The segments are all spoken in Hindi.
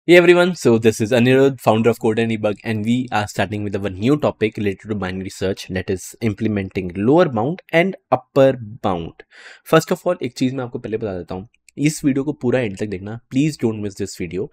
Hey everyone, so this is Anirudh, founder of Code and Debug, and we are starting with our new topic related to binary search, that is implementing lower bound and upper bound. First of all, एक चीज मैं आपको पहले बता देता हूँ, इस वीडियो को पूरा एंड तक देखना, please don't miss this video.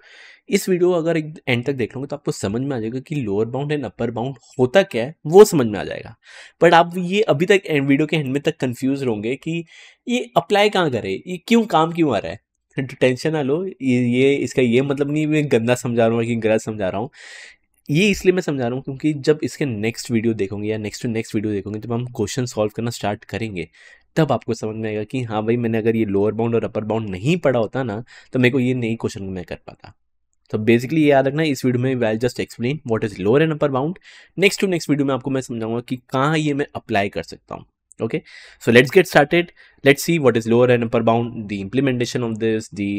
इस वीडियो अगर एंड तक देख लोगे तो आपको समझ में आ जाएगा कि lower bound and upper bound होता क्या है, वो समझ में आ जाएगा। बट आप ये अभी तक वीडियो के एंड में तक कंफ्यूज होंगे कि ये अप्लाई कहाँ करे, ये काम क्यों आ रहा है। टेंशन ना लो, ये इसका ये मतलब नहीं मैं गंदा समझा रहा हूँ कि गलत समझा रहा हूँ। ये इसलिए मैं समझा रहा हूँ क्योंकि जब इसके नेक्स्ट वीडियो देखोगे या नेक्स्ट टू नेक्स्ट वीडियो देखोगे, जब हम क्वेश्चन सॉल्व करना स्टार्ट करेंगे तब आपको समझ में आएगा कि हाँ भाई, मैंने अगर ये लोअर बाउंड और अपर बाउंड नहीं पढ़ा होता ना तो मेरे को ये नई क्वेश्चन मैं कर पाता। तो बेसिकली ये याद रखना, इस वीडियो में I just explain what is lower and upper bound. Next to next video में आपको मैं समझाऊंगा कि कहाँ ये मैं अप्लाई कर सकता हूँ। Okay, so let's get started. Let's see what is lower and upper bound, the implementation of this, the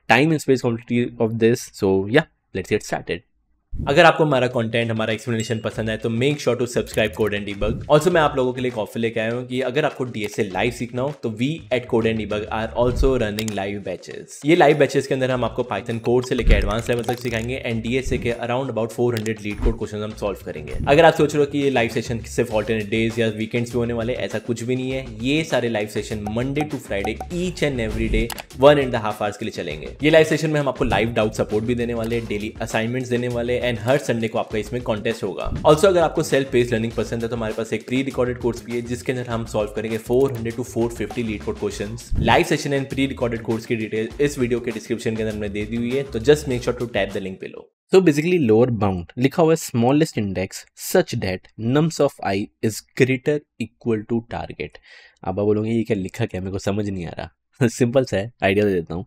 time and space complexity of this. So yeah, let's get started. अगर आपको हमारा कंटेंट, हमारा एक्सप्लेनेशन पसंद है तो make sure to subscribe Code and Debug. Also मैं आप लोगों के लिए एक ऑफर लेके आया हूँ कि अगर आपको डीएसए लाइव सीखना हो तो we at Code and Debug are also running live batches. ये लाइव बैचेस के अंदर हम आपको पाइथन कोड से लेकर एडवांस लेवल तक सिखाएंगे एंड डीएसए के around about 400 leet code question हम सॉल्व करेंगे। अगर आप सोच रहे हो कि ये लाइव सेशन सिर्फ ऑल्टरनेट डेज या वीकेंड्स पे होने वाले, ऐसा कुछ भी नहीं है। ये सारे live session Monday to Friday each and every day 1.5 hours के लिए चलेंगे। ये लाइव सेशन में हम आपको लाइव डाउट सपोर्ट भी देने वाले, डेली असाइनमेंट्स देने वाले एंड हर संडे को आपका इसमें कॉन्टेस्ट होगा। ऑल्सो अगर आपको सेल्फ पेस्ड लर्निंग पसंद है तो हमारे पास एक प्री रिकॉर्डेड कोर्स भी है जिसके अंदर हम सॉल्व करेंगे 400 to 450 LeetCode questions. Live session and pre recorded course की डिटेल इस वीडियो के डिस्क्रिप्शन के अंदर मैंने दे दी हुई है, तो just make sure to tap the link below. तो बेसिकली लोअर बाउंड लिखा हुआ है smallest index such that nums of i is greater equal to target. अब आप बोलोगे ये क्या लिखा, क्या मेरे को समझ नहीं आ रहा। सिंपल सा है, आइडिया दे देता हूँ।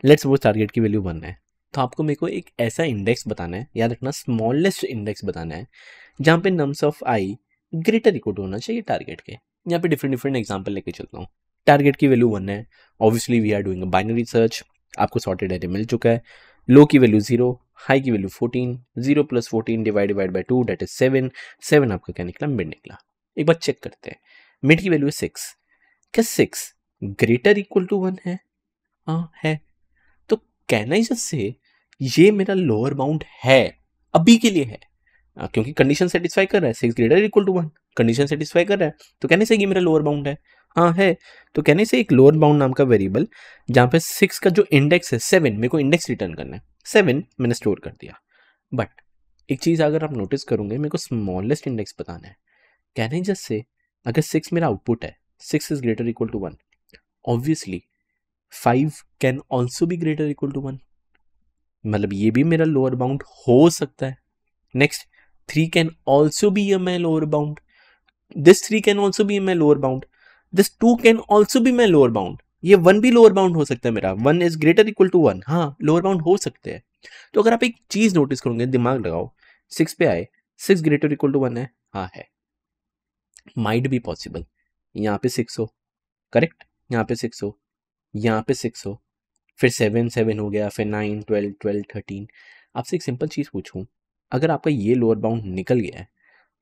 लेट्स सपोज टारगेट की वैल्यू 1 है, तो आपको मेरे को एक ऐसा इंडेक्स बताना है, याद रखना स्मॉलेस्ट इंडेक्स बताना है जहाँ पे nums of I greater equal होना चाहिए टारगेट के। यहाँ पे डिफरेंट एग्जांपल लेके चलता हूँ। टारगेट की वैल्यू 1 है, obviously we are doing a binary search, आपको सॉर्टेड एरे मिल चुका है। लो की वैल्यू 0, हाई की value 14, 0 + 14 divide by 2 that is 7। 7 आपका क्या निकला, मिड निकला। एक बार चेक करते हैं, मिड की वैल्यू है 6। क्या 6 ग्रेटर इक्वल टू 1 है? हाँ है। तो कैन आई जस्ट से ये मेरा लोअर बाउंड है, अभी के लिए है, क्योंकि कंडीशन सेटिस्फाई कर रहा है 6 greater equal to 1, condition satisfy कर रहा है, तो कहने से ये मेरा लोअर बाउंड है। हाँ है, तो कहने से एक लोअर बाउंड नाम का वेरिएबल जहाँ पे 6 का जो इंडेक्स है 7, मेरे को इंडेक्स रिटर्न करना है, 7 मैंने स्टोर कर दिया। बट एक चीज अगर आप नोटिस करोगे, मेरे को स्मॉलेस्ट इंडेक्स बताना है। कहने जस्ट से अगर 6 मेरा आउटपुट है, 6 is greater equal to 1, obviously 5 can also be greater equal to 1, मतलब ये भी मेरा लोअर बाउंड हो सकता है। Next 3 can also B my lower bound, this 3 can also B my lower bound, this 2 can also B my lower bound, ये 1 भी लोअर बाउंड हो सकता है मेरा, 1 इज ग्रेटर इक्वल टू 1, हाँ लोअर बाउंड हो सकते हैं। तो अगर आप एक चीज नोटिस करोगे, दिमाग लगाओ, 6 पे आए, 6 ग्रेटर इक्वल टू 1 है, हाँ है। माइट बी पॉसिबल यहाँ पे 6 हो, करेक्ट, यहाँ पे 6 हो, यहाँ पे 6 हो, फिर 7 7 हो गया, फिर 9 12 12 13। आपसे एक सिंपल चीज़ पूछूं, अगर आपका ये लोअर बाउंड निकल गया है,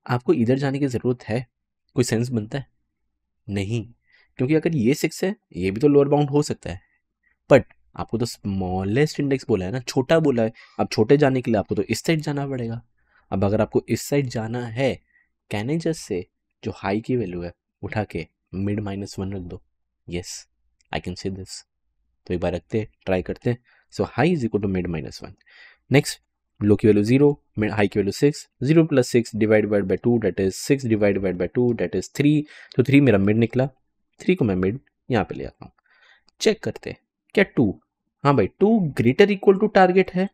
आपको इधर जाने की ज़रूरत है? कोई सेंस बनता है? नहीं, क्योंकि अगर ये 6 है, ये भी तो लोअर बाउंड हो सकता है। बट आपको तो स्मॉलेस्ट इंडेक्स बोला है ना, छोटा बोला है। अब छोटे जाने के लिए आपको तो इस साइड जाना पड़ेगा। अब अगर आपको इस साइड जाना है, कैन आई जस्ट से जो हाई की वैल्यू है उठा के मिड -1 रख दो। Yes, I can say this. तो एक बार रखते हैं, ट्राई करते हैं। So high is equal to mid -1। Next low की वैल्यू 0, हाई की value 6, 0 + 6 divide by 2 that is 6 divide by 2 that is 3। तो 3 मेरा मिड निकला, 3 को मैं मिड यहाँ पे ले आता हूँ। चेक करते हैं, क्या 2, हाँ भाई 2 ग्रेटर इक्वल टू टारगेट है,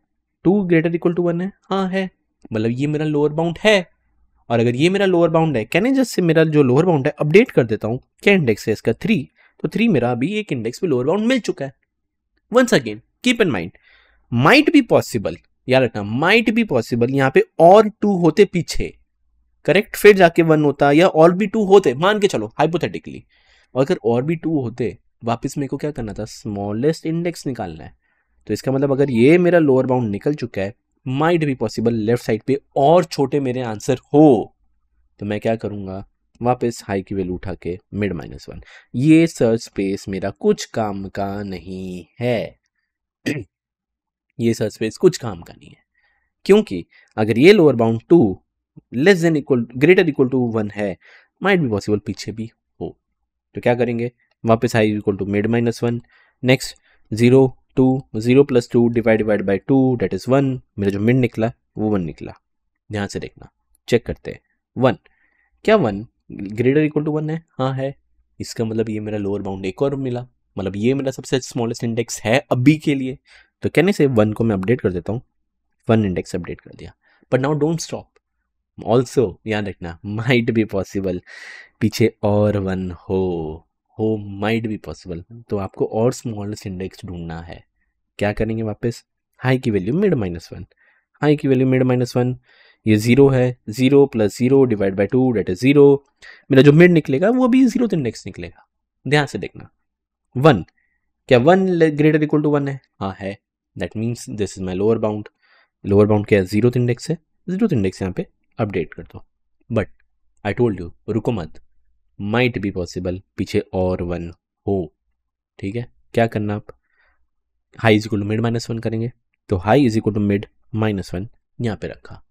2 ग्रेटर इक्वल टू 1 है, हाँ है, मतलब ये मेरा लोअर बाउंड है। और अगर ये मेरा लोअर बाउंड है, कैन आई जस्ट से मेरा जो लोअर बाउंड है अपडेट कर देता हूँ। क्या इंडेक्स है इसका? 3, तो 3 मेरा अभी एक इंडेक्स पे लोअर बाउंड मिल चुका है। Once again keep in mind, might be possible, याद रखना माइट बी पॉसिबल यहाँ पे और 2 होते पीछे, करेक्ट, फिर जाके 1 होता, या और भी 2 होते, मान के चलो हाइपोथेटिकली, अगर और भी 2 होते, वापस मेरे को क्या करना था, स्मॉलेस्ट इंडेक्स निकालना है। तो इसका मतलब अगर ये मेरा लोअर बाउंड निकल चुका है, might be possible left side पे और छोटे मेरे आंसर हो, तो मैं क्या करूंगा, वापस हाई की वैल्यू उठा के मिड -1। ये सर्च स्पेस मेरा कुछ काम का नहीं है। ये सर्च स्पेस कुछ काम का नहीं है, क्योंकि अगर ये lower bound 2 less than equal greater equal to 1 है, माइट बी पॉसिबल पीछे भी हो। तो क्या करेंगे, वापस high equal to mid -1, next 0 2 0 plus 2 divide by 2 that is 1, मेरा जो मिड निकला वो 1 निकला। ध्यान से देखना, चेक करते हैं 1, क्या 1 ग्रेटर इक्वल टू 1 है? हाँ है। इसका मतलब ये मेरा लोअर बाउंड एक और मिला, मतलब ये मेरा सबसे स्मॉलेस्ट इंडेक्स है अभी के लिए। तो कहने से 1 को मैं अपडेट कर देता हूँ, 1 इंडेक्स अपडेट कर दिया। But now don't stop, also याद रखना माइट बी पॉसिबल पीछे और 1 हो माइट बी पॉसिबल। तो आपको और स्मॉलेस्ट इंडेक्स ढूंढना है। क्या करेंगे, वापस हाई की वैल्यू मिड -1, हाई की वैल्यू मिड -1, ये 0 है, 0 plus 0 divide by 2 that is 0, मेरा जो मिड निकलेगा वो भी 0th इंडेक्स निकलेगा। ध्यान से देखना 1, क्या 1 ग्रेटर इक्वल टू 1 है? हाँ है, that means this is my lower bound. Lower bound क्या है? 0th इंडेक्स है, 0th इंडेक्स यहाँ पे अपडेट कर दो। बट आई टोल्ड यू, रुको मत, माइट बी पॉसिबल पीछे और 1 हो। ठीक है, क्या करना आप, high is equal to mid -1 करेंगे, तो high is equal to mid -1 यहाँ पे रखा।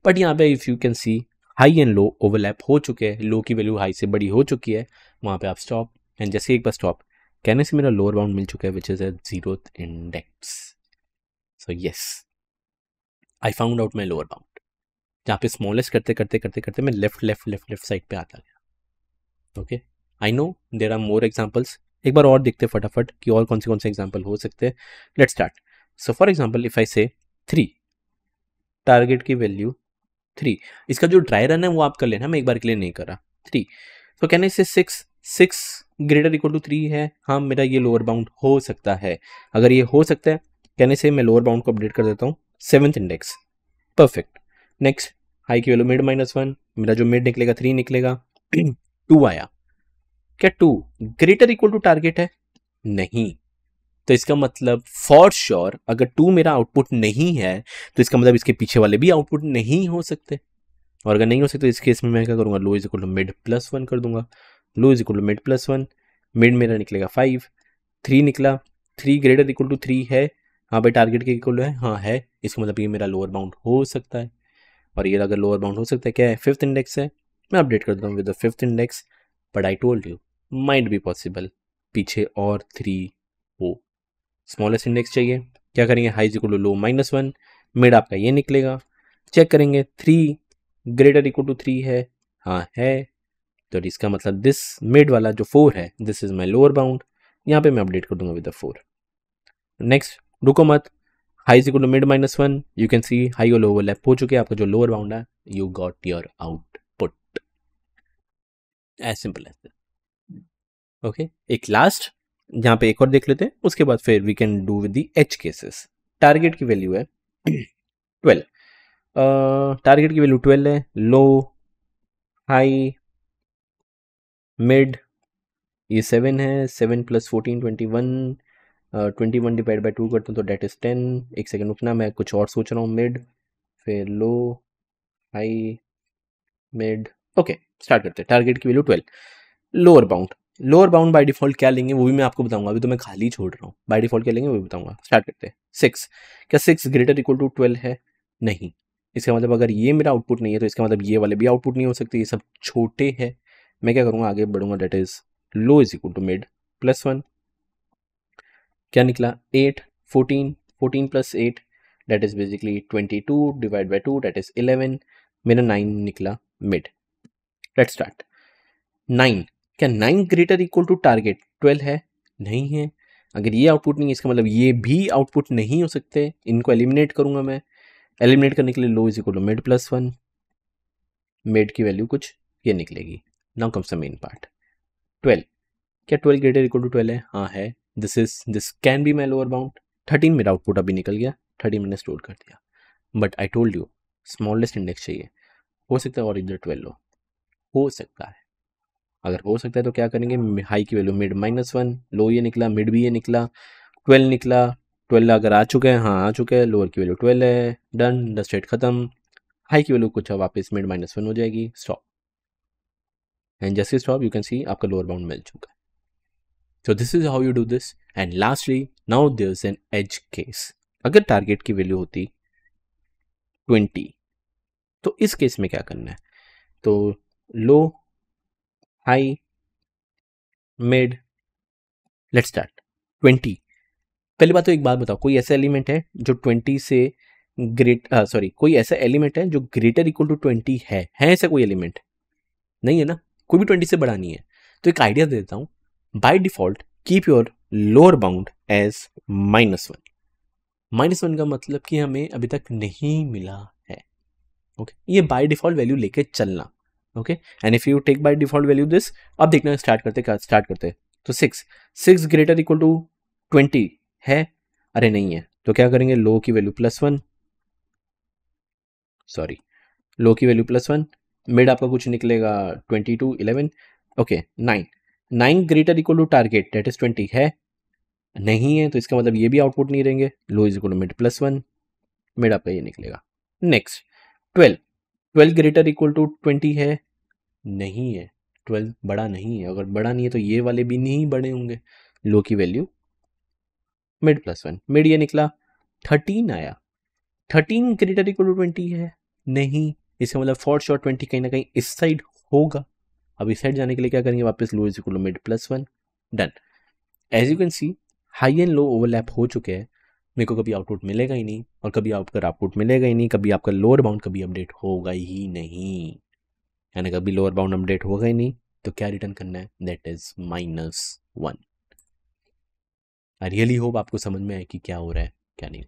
बट यहाँ पे if you can see high and low overlap हो चुके हैं, लो की वैल्यू हाई से बड़ी हो चुकी है, वहाँ पे आप स्टॉप, एंड जैसे एक बार स्टॉप कहने से मेरा लोअर बाउंड मिल चुका है which is a 0th index. So yes, I found out my lower bound. जहाँ पे स्मॉलेस्ट करते करते करते करते मैं लेफ्ट साइड पे आता गया। Okay, I know there are more examples, एक बार और देखते फटाफट कि और कौन से एग्जाम्पल हो सकते हैं। Let's start. So for example if I से 3, टारगेट की वैल्यू 3, इसका जो ड्राई रन है वो आप कर लेना, मैं एक बार के लिए नहीं कर रहा। 3, तो कहने से 6 ग्रेटर इक्वल टू 3 है, हाँ मेरा ये लोअर बाउंड हो सकता है। अगर ये हो सकता है कहने से मैं लोअर बाउंड को अपडेट कर देता हूँ 7th index, perfect. Next high की वैल्यू मिड -1, मेरा जो मिड निकलेगा 3 निकलेगा। 2 आया, क्या 2 ग्रेटर इक्वल टू टारगेट है? नहीं। तो इसका मतलब फॉर श्योर अगर 2 मेरा आउटपुट नहीं है तो इसका मतलब इसके पीछे वाले भी आउटपुट नहीं हो सकते, और अगर नहीं हो सकते इस केस में मैं क्या करूंगा, low is equal to mid +1 कर दूंगा। Low is equal to mid +1, mid मेरा निकलेगा 5, 3 निकला, 3 ग्रेटर इक्वल टू 3 है, हाँ भाई टारगेट के इक्वल है, हाँ है, इसका मतलब ये मेरा लोअर बाउंड हो सकता है। और ये अगर लोअर बाउंड हो सकता है क्या है, 5th इंडेक्स है, मैं अपडेट कर दूँ with the 5th index. But I told you might be possible पीछे और 3 हो। स्मॉलेस्ट इंडेक्स चाहिए, क्या करेंगे, high is equal to low -1, mid आपका ये निकलेगा। चेक करेंगे 3 ग्रेटर इक्वल टू 3 है, हाँ है, तो इसका मतलब दिस मिड वाला जो 4 है this is my lower bound, यहाँ पे मैं अपडेट कर दूंगा विद द 4। नेक्स्ट रुको मत, high is equal to mid -1, you can see high और लो ओवरलैप हो चुके हैं, आपका जो लोअर बाउंड है you got your output, as simple as that. Okay, एक लास्ट जहाँ पे एक और देख लेते हैं, उसके बाद फिर we can do with the edge cases. Target की वैल्यू है 12, टारगेट की वैल्यू 12 है, लो हाई मिड ये 7 है, 7 प्लस 14 21, 21 डिवाइड बाई 2 करता हूँ तो डेट इज 10। एक सेकेंड रुकना, मैं कुछ और सोच रहा हूँ, मिड फिर लो हाई मिड। ओके स्टार्ट करते हैं। टारगेट की value 12, lower bound, lower bound by default क्या लेंगे वो भी मैं आपको बताऊंगा, अभी तो मैं खाली छोड़ रहा हूँ, बाय डिफॉल्ट क्या लेंगे वो भी बताऊंगा। स्टार्ट करते हैं। 6, क्या 6 ग्रेटर इक्वल टू 12 है? नहीं। इसका मतलब अगर ये मेरा आउटपुट नहीं है तो इसका मतलब ये वाले भी आउटपुट नहीं हो सकते, ये सब छोटे हैं। मैं क्या करूँगा, आगे बढ़ूंगा, that is low is equal to mid +1, क्या निकला 8, 14, 14 plus 8 that is basically 22 divide by 2 that is 11, मेरा 9 निकला मिड। Let's start. 9, क्या 9 ग्रेटर इक्वल टू टारगेट 12 है? नहीं है। अगर ये आउटपुट नहीं है इसका मतलब ये भी आउटपुट नहीं हो सकते, इनको एलिमिनेट करूंगा मैं। एलिमिनेट करने के लिए low is equal to mid +1, mid की वैल्यू कुछ ये निकलेगी। Now comes the main part. 12, क्या 12 ग्रेटर इक्वल टू 12 है? हाँ है, this can be my lower bound. 13 मेरा आउटपुट अभी निकल गया, 13 मैंने स्टोर कर दिया। But I told you smallest index चाहिए, हो सकता है और इधर 12 हो सकता है। अगर हो सकता है तो क्या करेंगे, हाई की वैल्यू मिड -1, लो ये निकला, मिड भी ये निकला, 12 निकला। 12 अगर आ चुके हैं, हाँ आ चुके हैं, लोअर की वैल्यू 12 है, डन, द स्टेट खत्म। हाई की वैल्यू कुछ वापस मिड -1 हो जाएगी, स्टॉप, एंड जैसे स्टॉप यू कैन सी आपका लोअर बाउंड मिल चुका है। So this is how you do this. And lastly, now there's an edge case. अगर टारगेट की वैल्यू होती 20, तो इस केस में क्या करना है? तो लो, हाई, मिड, लेट्स स्टार्ट। 20, पहली बात तो एक बात बताओ, कोई ऐसा एलिमेंट है जो 20 से कोई ऐसा एलिमेंट है जो ग्रेटर इक्वल टू 20 है ऐसा कोई एलिमेंट? नहीं है ना, कोई भी 20 से बड़ा नहीं है। तो एक आइडिया दे देता हूं, by default keep your lower bound as -1। -1 का मतलब कि हमें अभी तक नहीं मिला है। ओके, ये बाय डिफॉल्ट वैल्यू लेके चलना। Okay, and if you take by default value this, अब देखना स्टार्ट करते तो 6 ग्रेटर इक्वल टू 20 है? अरे नहीं है, तो क्या करेंगे? लो की वैल्यू +1, सॉरी, लो की वैल्यू +1, मिड आपका कुछ निकलेगा 22, 11, okay 9 greater equal to target that is 20 है? नहीं है, तो इसका मतलब ये भी आउटपुट नहीं रहेंगे। Low is equal to mid +1, mid आपका ये निकलेगा। नेक्स्ट 12 ग्रेटर इक्वल टू 20 है? नहीं है, 12 बड़ा नहीं है। अगर बड़ा नहीं है तो ये वाले भी नहीं बड़े होंगे। लो की वैल्यू मिड +1, मिड ये निकला। 13 आया, 13 ग्रेटर इक्वल टू 20 है? नहीं, इसका मतलब फॉर श्योर 20 कहीं ना कहीं इस साइड होगा। अब इस साइड जाने के लिए क्या करेंगे? वापस low is equal to mid +1, done. As you can see, high and low overlap हो चुके हैं। मेरे को कभी आउटपुट मिलेगा ही नहीं, और कभी आपका आउटपुट मिलेगा ही नहीं, कभी आपका लोअर बाउंड कभी अपडेट होगा ही नहीं। यानी कभी लोअर बाउंड अपडेट होगा ही नहीं, तो क्या रिटर्न करना है? That is -1। I really hope आपको समझ में आए कि क्या हो रहा है क्या नहीं।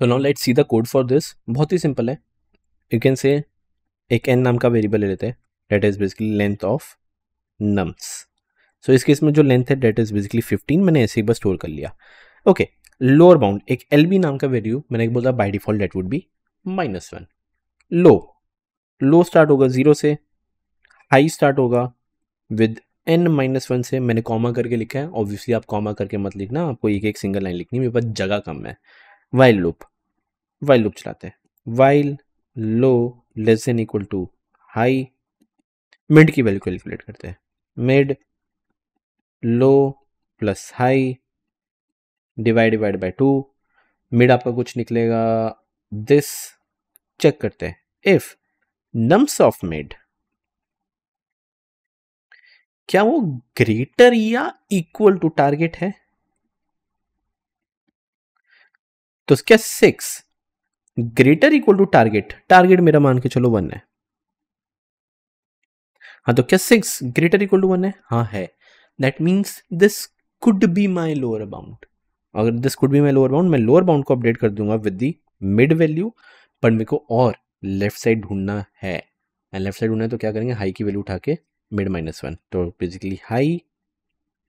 तो now let's see the code for this. बहुत ही सिंपल है। यू कैन से एक n नाम का वेरिएबल ले लेते हैं, that is basically length of nums. So इस केस में जो लेंथ है दैट इज बेसिकली 15, मैंने ऐसे ही बस स्टोर कर लिया। ओके, लोअर बाउंड एक LB नाम का वैल्यू मैंने बोला by default that would B -1। Low start होगा 0 से, हाई स्टार्ट होगा विद n-1 से। मैंने कॉमा करके लिखा है, ऑब्वियसली आप कॉमा करके मत लिखना, आपको एक एक सिंगल लाइन लिखनी है, मेरे पास जगह कम है। वाइल लूप चलाते हैं। While low less than equal to high, mid की वैल्यू कैलकुलेट करते हैं। Mid low plus high divide by 2, mid आपका कुछ निकलेगा दिस। चेक करते हैं इफ नम्स ऑफ मिड, क्या वो ग्रेटर या इक्वल टू टारगेट है? तो क्या 6 ग्रेटर इक्वल टू टारगेट मेरा मान के चलो 1 है। हाँ, तो क्या 6 ग्रेटर इक्वल टू 1 है? हाँ है। That means this could be my lower bound. अगर this could be my lower bound, मैं लोअर बाउंड को अपडेट कर दूंगा विद दी मिड वैल्यू, पर मेरे को और लेफ्ट साइड ढूंढना है। एंड लेफ्ट साइड ढूंढना है तो क्या करेंगे? हाई की वैल्यू उठा के मिड -1, तो basically high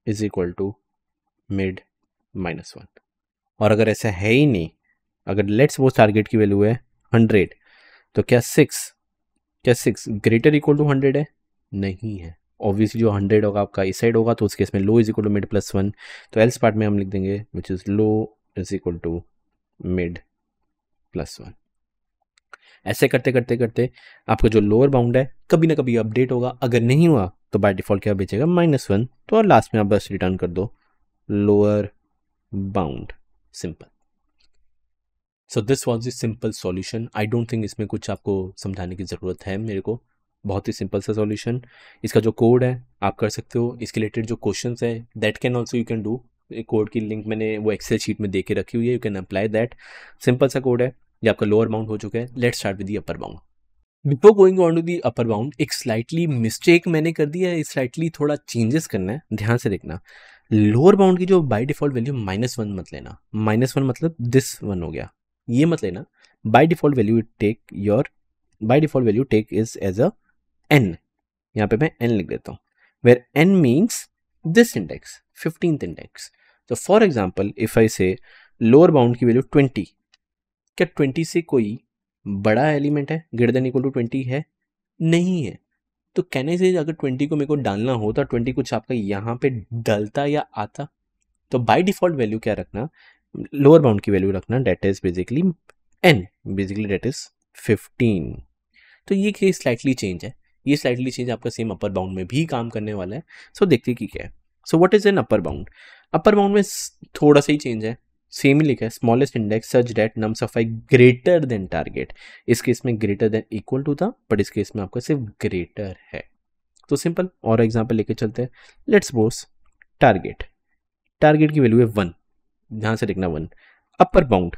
is equal to mid -1। और अगर ऐसा है ही नहीं, अगर लेट्स सपोज टारगेट की वैल्यू है 100, तो क्या 6 ग्रेटर इक्वल टू 100 है? नहीं है। ऑब्वियसली जो 100 होगा आपका इस साइड होगा, तो उस केस में low is equal to mid +1। तो एल्स पार्ट में हम लिख देंगे which is low is equal to mid +1। ऐसे करते करते करते आपका जो लोअर बाउंड है कभी ना कभी अपडेट होगा। अगर नहीं हुआ तो बाय डिफॉल्ट क्या बेचेगा? -1। तो और लास्ट में आप बस रिटर्न कर दो lower bound, simple. So this was the simple solution. I don't think इसमें कुछ आपको समझाने की ज़रूरत है मेरे को। बहुत ही सिंपल सा सॉल्यूशन। इसका जो कोड है आप कर सकते हो, इसके रिलेटेड जो क्वेश्चंस है that can also you can do. Code की लिंक मैंने वो एक्सेल शीट में दे के रखी हुई है, you can apply that. Simple सा कोड है, ये आपका लोअर बाउंड हो चुका है। Let's start with the upper bound. Before going on to the upper bound, एक स्लाइटली मिस्टेक मैंने कर दिया है, स्लाइटली थोड़ा चेंजेस करना है, ध्यान से देखना। लोअर बाउंड की जो बाय डिफॉल्ट वैल्यू -1 मत लेना। -1 मतलब दिस 1 हो गया, ये मत लेना। By default value take is as a n। यहाँ पे मैं n लिख देता हूँ, where n means this index, 15th index. तो for example if I say lower bound की वैल्यू 20, क्या 20 से कोई बड़ा एलिमेंट है ग्रेटर देन इक्वल टू 20 है? नहीं है। तो कहने से अगर 20 को मेरे को डालना हो तो 20 कुछ आपका यहाँ पे डलता या आता? तो बाय डिफॉल्ट वैल्यू क्या रखना? लोअर बाउंड की वैल्यू रखना, that is basically n, basically that is 15। तो ये केस स्लाइटली चेंज है, ये स्लाइटली चेंज आपका सेम अपर बाउंड में भी काम करने वाला है। सो देखते कि क्या है। So what is an upper bound? Upper bound में थोड़ा सा ही चेंज है। सेम ही लिखा है, smallest index such that nums of I greater than target. इस केस में ग्रेटर देन इक्वल टू था, बट इस केस में आपका सिर्फ ग्रेटर है। तो सिंपल और एग्जाम्पल लेके चलते हैं। लेट्स सपोज टारगेट, टारगेट की वैल्यू है 1, ध्यान से देखना 1। Upper bound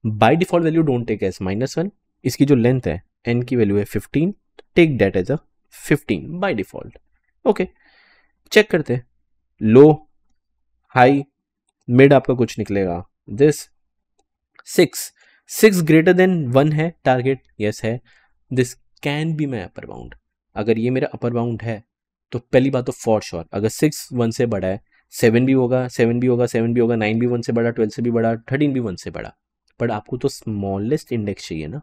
by default value don't take as -1, इसकी जो लेंथ है n की वैल्यू है 15, take that as a 15 by default. Okay, check करते हैं, लो हाई मिड आपका कुछ निकलेगा, दिस 6 ग्रेटर देन 1 है टारगेट, यस है, this can be my upper bound. अगर ये मेरा अपर बाउंड है तो पहली बात तो फॉर श्योर अगर 6 1 से बड़ा है 7 भी होगा, 7 भी होगा, 7 भी होगा, 9 भी 1 से बड़ा, 12 से भी बड़ा, 13 भी 1 से बड़ा। बट आपको तो स्मॉलेस्ट इंडेक्स चाहिए ना,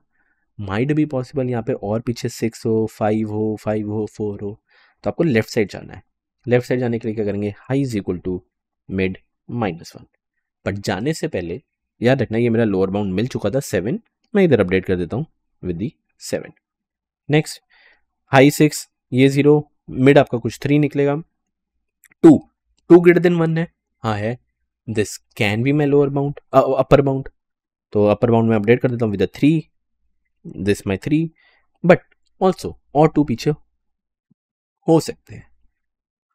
माइट भी पॉसिबल यहाँ पे और पीछे 6 हो, 5 हो, 5 हो, 4 हो, तो आपको लेफ्ट साइड जाना है। लेफ्ट साइड जाने के लिए क्या करेंगे, high is equal to mid -1। But जाने से पहले याद रखना ये मेरा लोअर बाउंड मिल चुका था 7, मैं इधर अपडेट कर देता हूँ विद दी 7। नेक्स्ट हाई 6, ये 0, मिड आपका कुछ 3 निकलेगा, 2 ग्रेटर देन 1 है, हाँ है, this can be my lower bound upper bound. तो अपर बाउंड में अपडेट कर देता हूँ with 3, this my 3, but also और 2 पीछे हो सकते हैं।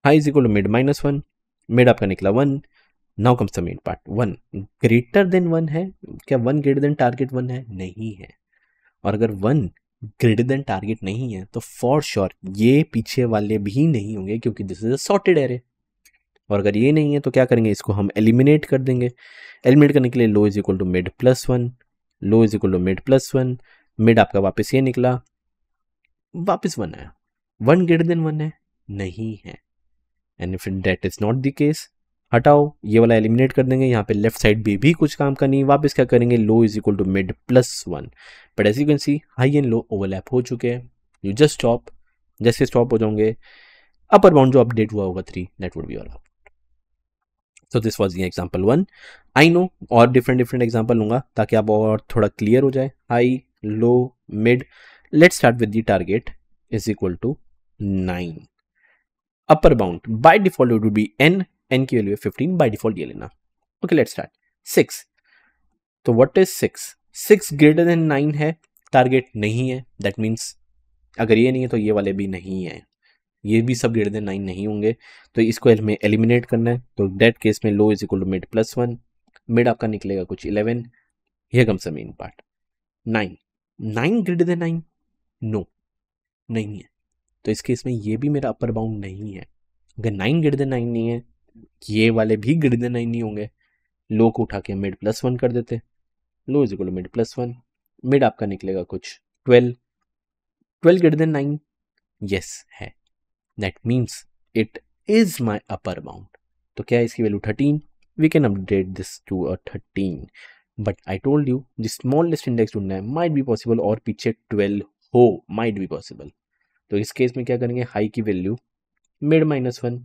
High is equal to mid -1, mid आपका निकला 1। Now comes the main part, 1 greater than 1 है क्या, 1 ग्रेटर देन टारगेट 1 है, नहीं है। और अगर 1 ग्रेटर देन टारगेट नहीं है तो फॉर श्योर ये पीछे वाले भी नहीं होंगे क्योंकि this is a sorted array. और अगर ये नहीं है तो क्या करेंगे, इसको हम एलिमिनेट कर देंगे। एलिमिनेट करने के लिए low is equal to mid +1, low is equal to mid +1, mid आपका वापस ये निकला, वापस 1 आया, 1 ग्रेटर देन 1 है, नहीं है। And if that is not the case, हटाओ ये वाला एलिमिनेट कर देंगे, यहाँ पे लेफ्ट साइड भी कुछ काम का नहीं, वापस क्या करेंगे, low is equal to mid +1। But as you can see high and low overlap हो चुके हैं, यू जस्ट स्टॉप, जैसे स्टॉप हो जाओगे अपर बाउंड जो अपडेट हुआ होगा 3, that would be all. So this was example 1। I know और डिफरेंट एग्जांपल लूंगा ताकि आप और थोड़ा क्लियर हो जाए, high low mid. Let's start with the target is equal to 9, upper bound by default it would be n की वैल्यू है 15, बाय डिफॉल्ट ये लेना। ओके लेट्स स्टार्ट 6, तो व्हाट इज 6 ग्रेटर देन 9 है, टारगेट नहीं है, दैट मीन्स अगर ये नहीं है तो ये वाले भी नहीं है, ये भी सब ग्रेटर देन 9 नहीं होंगे, तो इसको हमें एलिमिनेट करना है। तो दैट केस में low is equal to mid +1, mid आपका निकलेगा कुछ 11, here comes the main part, 9 greater than 9, no नहीं है, तो इस केस में ये भी मेरा अपर बाउंड नहीं है। अगर 9 ग्रेटर देन 9 नहीं है, ये वाले भी ग्रेटर देन 9 नहीं होंगे, लो को उठा के मिड +1 कर देते, low is equal to mid +1, mid आपका निकलेगा कुछ 12 ग्रेटर देन 9, यस है, that means it is my upper bound. तो क्या है इसकी value 13, we can update this to a 13, but I told you the smallest index ढूंढना है, माइट बी पॉसिबल और पीछे 12 हो, माइट बी पॉसिबल। तो इस केस में क्या करेंगे, हाई की वैल्यू मिड -1,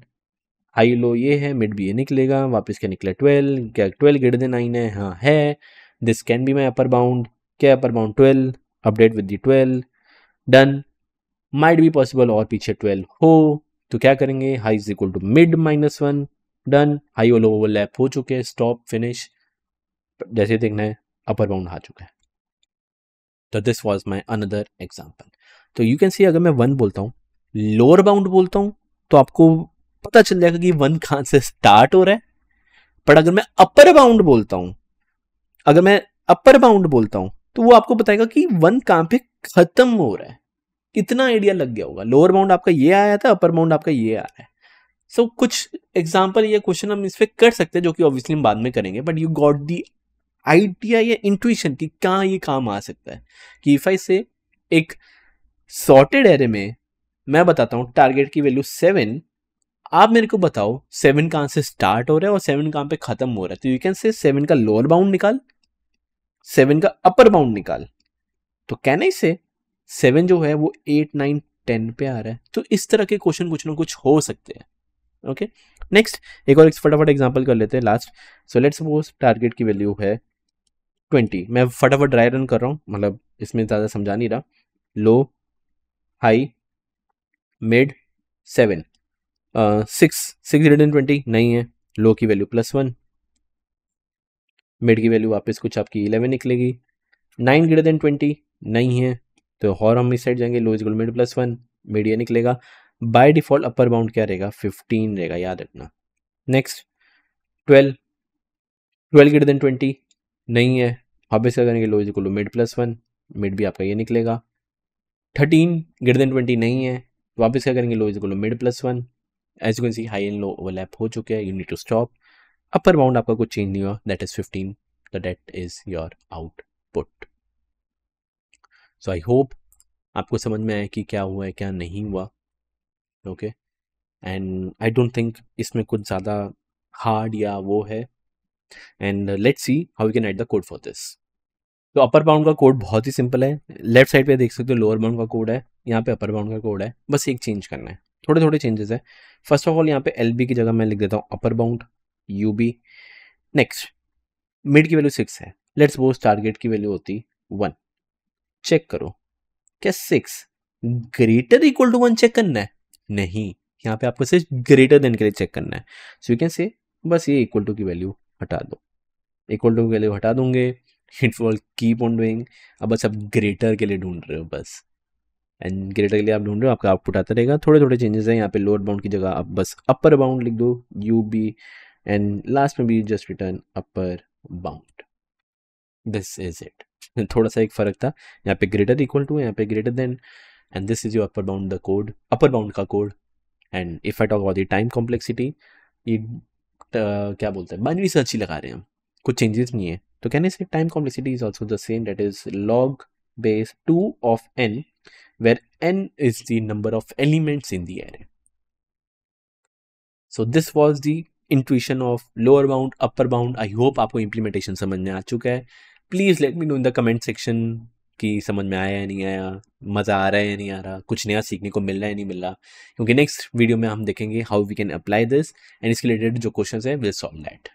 हाई लो ये है, मिड भी ये निकलेगा, वापस क्या निकला 12, क्या 12 ग्रेटर देन 9 है, हाँ है, this can be my upper bound, क्या upper bound 12, update with the 12, done, might भी पॉसिबल और पीछे 12 हो, तो क्या करेंगे, high is equal to mid -1, done, high और लो ओवरलैप हो चुके हैं, स्टॉप फिनिश, जैसे देखना है अपर बाउंड आ चुका है। तो this was my another example. तो यू कैन सी अगर मैं 1 बोलता हूँ, लोअर बाउंड बोलता हूँ, तो आपको पता चल जाएगा कि 1 कहां से स्टार्ट हो रहा है। पर अगर मैं अपर बाउंड बोलता हूं, अगर मैं अपर बाउंड बोलता हूं तो वो आपको बताएगा कि 1 कहां पे खत्म हो रहा है। इतना आइडिया लग गया होगा, लोअर बाउंड आपका ये आया था, अपर बाउंड आपका ये आ रहा है। सो कुछ एग्जांपल या क्वेश्चन हम इस पे कर सकते हैं जो कि ऑब्वियसली हम बाद में करेंगे, but you got the idea या इंट्यूशन कि कहां ये काम आ सकता है। कि इफ आई से एक सॉर्टेड एरे में मैं बताता हूं टारगेट की वैल्यू 7, आप मेरे को बताओ 7 कहां से स्टार्ट हो रहा है और 7 कहां पे खत्म हो रहा है। तो यू कैन से 7 का लोअर बाउंड निकाल, 7 का अपर बाउंड निकाल, तो कैन आई से 7 जो है वो 8 9 10 पे आ रहा है। तो इस तरह के क्वेश्चन कुछ ना कुछ हो सकते हैं। ओके नेक्स्ट एक और फटाफट एग्जांपल कर लेते हैं last. So let's suppose target की वैल्यू है 20, मैं फटाफट ड्राई रन कर रहा हूं, मतलब इसमें ज्यादा समझा नहीं रहा। लो हाई मिड 7, 6 ग्रेटर देन 20 नहीं है, लो की वैल्यू +1, मिड की वैल्यू वापस कुछ आपकी 11 निकलेगी। 9 ग्रेटर देन 20 नहीं है तो और हम इस साइड जाएंगे, low is equal mid plus 1, mid ये निकलेगा। बाय डिफॉल्ट अपर बाउंड क्या रहेगा, 15 रहेगा, याद रखना। नेक्स्ट 12 ग्रेटर देन 20 नहीं है, वापस क्या करेंगे, low is equal mid plus 1, mid भी आपका ये निकलेगा। 13 ग्रेटर देन 20 नहीं है, वापस क्या करेंगे, low is equal mid plus 1। As you can see high and low overlap हो चुके हैं, you need to stop. Upper bound आपका कुछ चेंज नहीं हुआ, दैट इज 15, तो that is your output. So I hope आपको समझ में आया कि क्या हुआ है क्या नहीं हुआ। Okay, and I don't think इसमें कुछ ज़्यादा हार्ड या वो है। And let's see how we can write the code for this. तो अपर बाउंड का कोड बहुत ही सिंपल है, लेफ्ट साइड पे देख सकते हो लोअर बाउंड का कोड है, यहाँ पे अपर बाउंड का कोड है, बस एक चेंज करना है, थोड़े थोड़े चेंजेस है। फर्स्ट ऑफ ऑल यहाँ पे एल बी की जगह मैं लिख देता हूँ upper bound U B. Next mid की वैल्यू 6 है, लेट्स सपोज टारगेट की वैल्यू होती 1। चेक करो क्या 6 ग्रेटर इक्वल टू 1 चेक करना है, नहीं, यहाँ पे आपको सिर्फ ग्रेटर देन के लिए चेक करना है। सो यू कैन से बस ये इक्वल टू की वैल्यू हटा दो, इक्वल टू की वैल्यू हटा दूंगे, it will keep on doing. अब बस आप ग्रेटर के लिए ढूंढ रहे हो बस, एंड ग्रेटर के लिए आप ढूंढ रहे हो, आपका आउटपुट आता रहेगा। थोड़े थोड़े चेंजेस हैं यहाँ पे, लोअर बाउंड की जगह आप बस अपर बाउंड लिख दो यू बी, एंड लास्ट में भी just return upper bound. This is it. थोड़ा सा एक फर्क था, यहाँ पे ग्रेटर इक्वल टू, यहाँ पे greater than, and this is your upper bound the code, upper bound का code. And if I talk about the time complexity, ये क्या बोलते हैं, बाइनरी सर्च ही लगा रहे हैं हम, कुछ चेंजेस नहीं है। तो कहने से time complexity is also the same, that is log base 2 of n, where n is the number of elements in the array. So this was the intuition of lower bound, upper bound. I hope आपको implementation समझ में आ चुका है। Please let me know in the comment section कि समझ में आया या नहीं आया, मज़ा आ रहा है या नहीं आ रहा, कुछ नया सीखने को मिल रहा है या नहीं मिल रहा, क्योंकि नेक्स्ट वीडियो में हम देखेंगे how we can apply this, and इसके रिलेटेड जो क्वेश्चन है विल सॉल्व दैट।